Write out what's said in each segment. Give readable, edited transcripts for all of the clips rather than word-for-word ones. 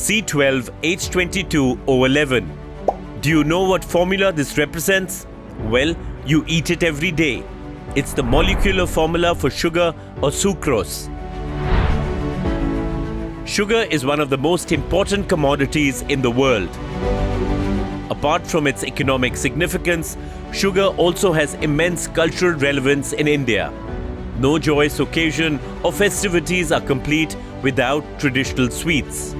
C12H22O11. Do you know what formula this represents? Well, you eat it every day. It's the molecular formula for sugar or sucrose. Sugar is one of the most important commodities in the world. Apart from its economic significance, sugar also has immense cultural relevance in India. No joyous occasion or festivities are complete without traditional sweets.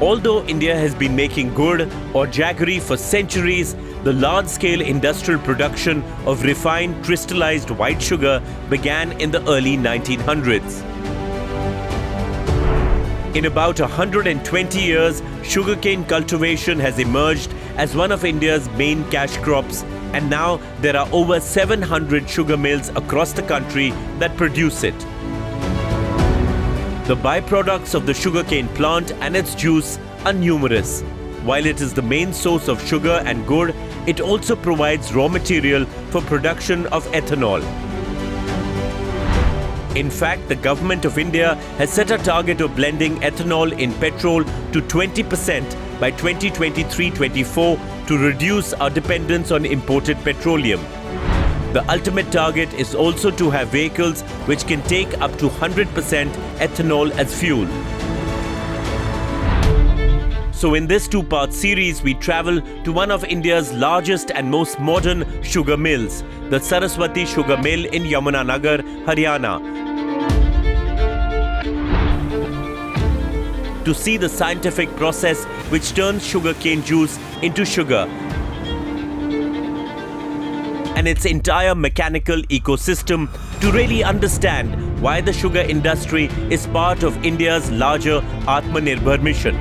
Although India has been making gur or jaggery for centuries, the large-scale industrial production of refined crystallized white sugar began in the early 1900s. In about 120 years, sugarcane cultivation has emerged as one of India's main cash crops, and now there are over 700 sugar mills across the country that produce it. The byproducts of the sugarcane plant and its juice are numerous. While it is the main source of sugar and gur, it also provides raw material for production of ethanol. In fact, the Government of India has set a target of blending ethanol in petrol to 20% by 2023-24 to reduce our dependence on imported petroleum. The ultimate target is also to have vehicles which can take up to 100% ethanol as fuel. So in this two-part series, we travel to one of India's largest and most modern sugar mills, the Saraswati Sugar Mill in Yamunanagar, Haryana, to see the scientific process which turns sugarcane juice into sugar and its entire mechanical ecosystem, to really understand why the sugar industry is part of India's larger Atmanirbhar mission.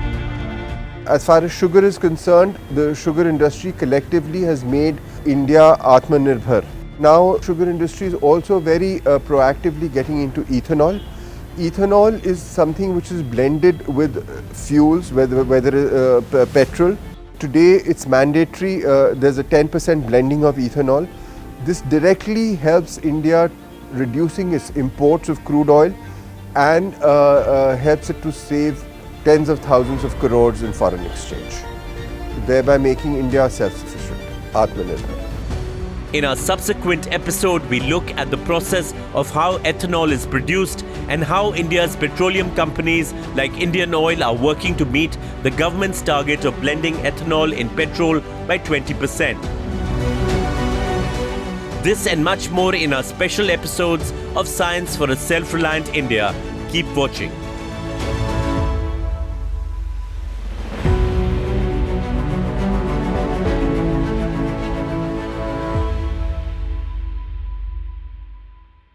As far as sugar is concerned, the sugar industry collectively has made India Atmanirbhar. Now, sugar industry is also very proactively getting into ethanol. Ethanol is something which is blended with fuels, whether petrol. Today, it's mandatory. There's a 10% blending of ethanol. This directly helps India reducing its imports of crude oil and helps it to save tens of thousands of crores in foreign exchange, thereby making India self-sufficient, Atmanirbhar. In our subsequent episode, we look at the process of how ethanol is produced and how India's petroleum companies like Indian Oil are working to meet the government's target of blending ethanol in petrol by 20%. This and much more in our special episodes of Science for a Self-Reliant India. Keep watching.